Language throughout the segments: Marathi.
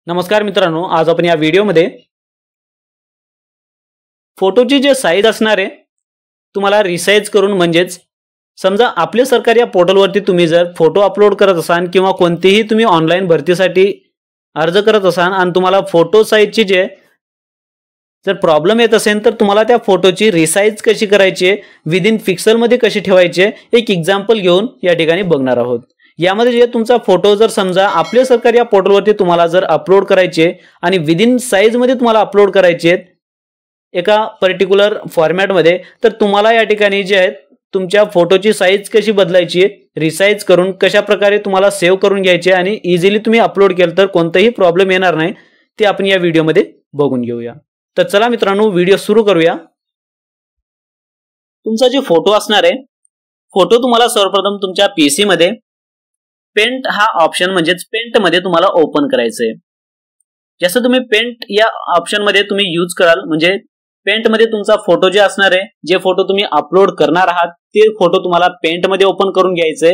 नमस्कार मित्रांनो, आज आपण या व्हिडिओमध्ये फोटोची जे साईज असणार आहे तुम्हाला रिसाइज करून म्हणजेच समजा आपल्या सरकारी या पोर्टलवरती तुम्ही जर फोटो अपलोड करत असाल किंवा कोणतीही तुम्ही ऑनलाइन भरतीसाठी अर्ज करत असाल आणि तुम्हाला फोटो साईजची जे जर प्रॉब्लेम येत असेल तर तुम्हाला त्या फोटोची रिसाइज कशी करायची आहे, विदिन पिक्सलमध्ये कशी ठेवायची आहे, एक एग्जांपल घेऊन या ठिकाणी बघणार आहोत। यामध्ये जे तुमचा फोटो जर समजा आपल्या सरकारी या पोर्टलवरती तुम्हाला जर अपलोड करायचे आणि विदिन साइज मध्ये तुम्हाला अपलोड करायचे आहेत एका पर्टिक्युलर फॉर्मॅटमध्ये, तर तुम्हाला या ठिकाणी जे आहे तुमच्या फोटोची साइज कशी बदलायची आहे, रिसाइज करून कशा प्रकारे तुम्हाला सेव्ह करून घ्यायचे आणि इझिली तुम्ही अपलोड केलं तर कोणताही प्रॉब्लेम येणार नाही, ते आपण या व्हिडिओमध्ये बघून घेऊया। तर चला मित्रांनो, व्हिडिओ सुरू करूया। तुमचा जो फोटो असणार आहे, फोटो तुम्हाला सर्वप्रथम तुमच्या पीसी मध्ये पेंट हा ऑप्शन म्हणजेच पेंट मध्ये तुम्हाला ओपन करायचं आहे। जसं तुम्ही पेंट या ऑप्शन मध्ये तुम्ही यूज कराल म्हणजे पेंट मध्ये तुमचा फोटो जे असणार आहे, जे फोटो तुम्ही अपलोड करणार आहात ते फोटो तुम्हाला पेंट मध्ये ओपन करून घ्यायचे।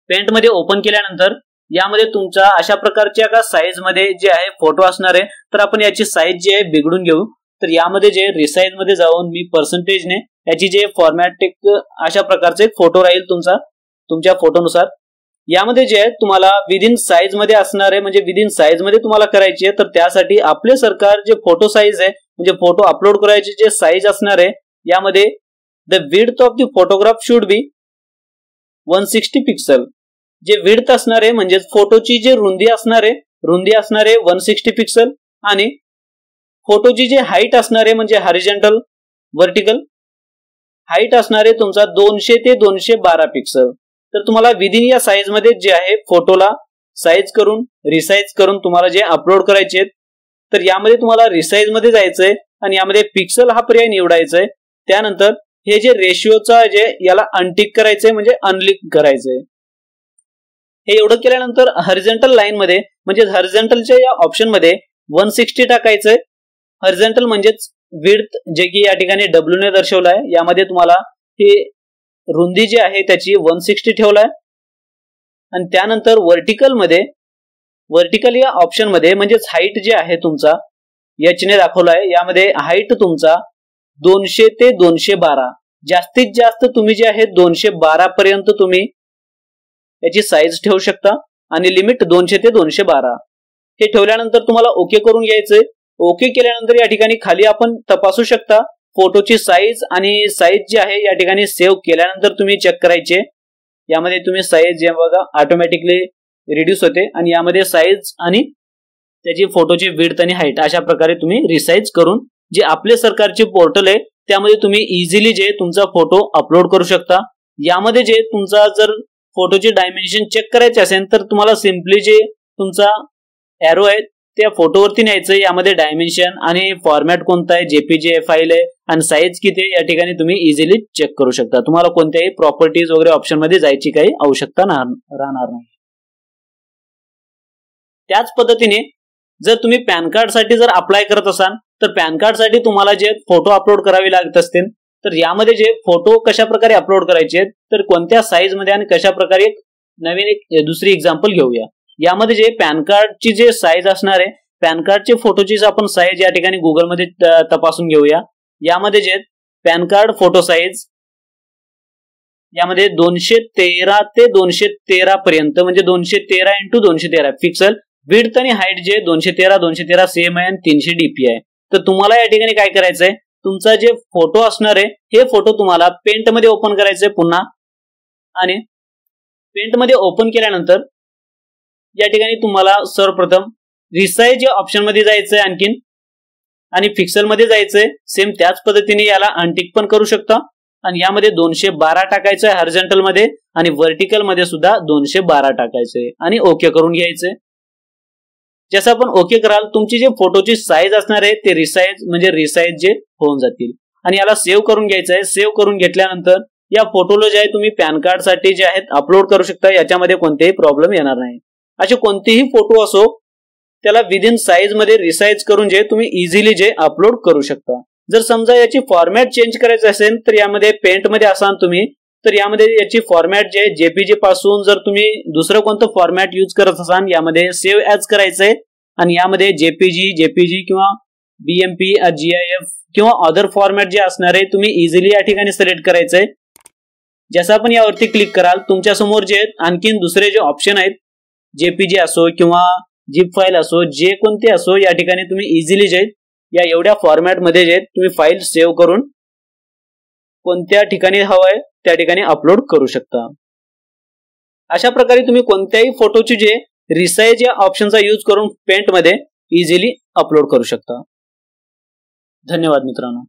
पेंट मध्ये ओपन केल्यानंतर यामध्ये तुमचा अशा प्रकारच्या का साइज मध्ये जे आहे फोटो असणार आहे, तर आपण याची साइज जी आहे बिघडून घेऊ। तर यामध्ये जे रिसाइज मध्ये जाऊन मी पर्सेंटेजने याची जे फॉर्मॅट एक अशा प्रकारचे एक फोटो राहील तुमच्या फोटोनुसार। यामध्ये जे तुम्हाला विदिन साइज मध्ये असणार आहे म्हणजे विदिन साइज मध्ये तुम्हाला करायची आहे, तर त्यासाठी आपले सरकार जे फोटो साइज आहे म्हणजे फोटो अपलोड करायची जे साइज असणार आहे, यामध्ये the width of the photograph should be 160 pixel. जे विड्थ असणार आहे म्हणजे फोटोची जे रुंदी असणार आहे 160 पिक्सल आणि फोटोची जे हाईट असणार आहे म्हणजे हॉरिझॉन्टल व्हर्टिकल हाईट असणार आहे तुमचा 200 ते 212 पिक्सल। तर तुम्हाला विदिन या साइज मध्ये जे आहे फोटोला साइज करून रिसाइज करून तुम्हाला जे अपलोड करायचे आहेत, तर यामध्ये तुम्हाला रिसाइज मध्ये जायचंय आणि यामध्ये पिक्सल हा पर्याय निवडायचा आहे। त्यानंतर हे जे रेशिओचा जे याला अनटिक करायचंय म्हणजे अनलिक करायचंय। हे एवढं केल्यानंतर हॉरिझॉन्टल लाईन मध्ये म्हणजे हॉरिझॉन्टलच्या या ऑप्शन मध्ये 160 टाकायचंय। हॉरिझॉन्टल म्हणजेच विड्थ जे की या ठिकाणी डब्ल्यू ने दर्शवलं आहे, यामध्ये तुम्हाला हे रुंदी जी आहे त्याची 160 ठेवलाय आणि त्यानंतर वर्टिकल या ऑप्शन मध्ये म्हणजेच हाईट जे आहे तुमचा एच ने दाखवला आहे, यामध्ये हाईट तुमचा 200 ते 212 जास्तीत जास्त तुम्ही जे आहे 212 पर्यंत तुम्ही याची साइज ठेवू शकता आणि लिमिट 200 ते 212। हे ठेवल्यानंतर तुम्हाला ओके करून घ्यायचंय। ओके केल्यानंतर या ठिकाणी खाली आपण तपासू शकता फोटोची साइज आणि साइज जी आहे या ठिकाणी सेव्ह केल्यानंतर तुम्ही चेक करायचे। यामध्ये तुम्ही साइज जे बघा ऑटोमॅटिकली रिड्यूस होते आणि यामध्ये साइज आणि त्याची फोटोची विड्थ आणि हाईट अशा प्रकारे तुम्ही रिसाइज करून जे आपले सरकारचे पोर्टल आहे त्यामध्ये तुम्ही इझिली जे तुमचा फोटो अपलोड करू शकता। यामध्ये जे तुमचा जर फोटोची डायमेन्शन चेक करायचे असेल तर तुम्हाला सिंपली जे तुमचा एरो आहे त्या फोटोवरती न्यायचं, यामध्ये डायमेन्शन आणि फॉर्मॅट कोणता आहे, जेपीजी फाईल आहे आणि साइज किती आहे या ठिकाणी तुम्ही इझिली चेक करू शकता। तुम्हाला कोणत्याही प्रॉपर्टीज वगैरे ऑप्शन मध्ये जायची काही आवश्यकता राहणार नाही। त्याच पद्धतीने जर तुम्ही पॅन कार्ड साठी जर अप्लाय करत असाल तर पॅन कार्ड साठी तुम्हाला जे फोटो अपलोड करावे लागत असतील, तर यामध्ये जे फोटो कशा प्रकारे अपलोड करायचे तर कोणत्या साइज मध्ये आणि कशा प्रकारे नवीन दुसरी एक्झाम्पल घेऊया। यामध्ये जे पॅन कार्डची जे साइज असणार आहे, पॅन कार्डचे फोटोची आपण साइज या ठिकाणी गुगल मध्ये तपासून घेऊया। यामध्ये जे पॅन कार्ड फोटो साइज यामध्ये 213 ते 213 पर्यंत म्हणजे 213 × 213 पिक्सल, विड्थ आणि हाईट जे 213 सेम आहे आणि 300 डीपी आहे। तर तुम्हाला या ठिकाणी काय करायचंय, तुमचा जे फोटो असणार आहे हे फोटो तुम्हाला पेंट मध्ये ओपन करायचंय पुन्हा आणि पेंट मध्ये ओपन केल्यानंतर या ठिकाणी तुम्हाला सर्वप्रथम रिसाइज या ऑप्शन मध्ये जायचंय आणखीन आणि पिक्सल मध्ये जायचंय। सेम त्याच पद्धतीने याला अनटिक पण करू शकता आणि यामध्ये 212 टाकायचंय हॉरिझॉन्टल मध्ये आणि व्हर्टिकल मध्ये सुद्धा 212 टाकायचंय आणि ओके करून घ्यायचंय। जसं आपण ओके कराल तुमची जे फोटोची साइज असणार आहे ते रिसाइज जे होऊन जातील आणि याला सेव्ह करून घ्यायचंय। सेव्ह करून घेतल्यानंतर या फोटोला जे आहे तुम्ही पॅन कार्ड साठी जे आहेत अपलोड करू शकता, याच्यामध्ये कोणतेही प्रॉब्लेम येणार नाही। असे कोणतेही फोटो असो त्याला विदिन साइज मध्ये रिसाइज करून जे तुम्ही इझिली जे अपलोड करू शकता। जर समजा याची फॉर्मॅट चेंज करायची असेल तर यामध्ये पेंट मध्ये असाल तुम्ही तर यामध्ये याची फॉर्मॅट जे जेपीजी पासून जर तुम्ही दुसरं कोणतं फॉर्मॅट यूज करत असाल यामध्ये सेव्ह ॲज करायचंय आणि यामध्ये जेपीजी किंवा BMP, GIF किंवा अदर फॉर्मॅट जे असणार आहे तुम्ही इझिली या ठिकाणी सिलेक्ट करायचंय. जसं आपण यावरती क्लिक कराल तुमच्या समोर जे आणखीन दुसरे जे ऑप्शन आहेत, जेपीजी असो किंवा झिप फाईल असो, जे कोणते असो, या ठिकाणी तुम्ही इझिली जे या एवढ्या फॉर्मॅट मध्ये जे तुम्ही फाईल सेव्ह करून कोणत्या ठिकाणी हवंय त्या ठिकाणी अपलोड करू शकता. अशा प्रकारे तुम्ही कोणत्याही फोटोची जे रिसाइज या ऑप्शनचा यूज करून पेंट मध्ये इझिली अपलोड करू शकता. धन्यवाद मित्रांनो.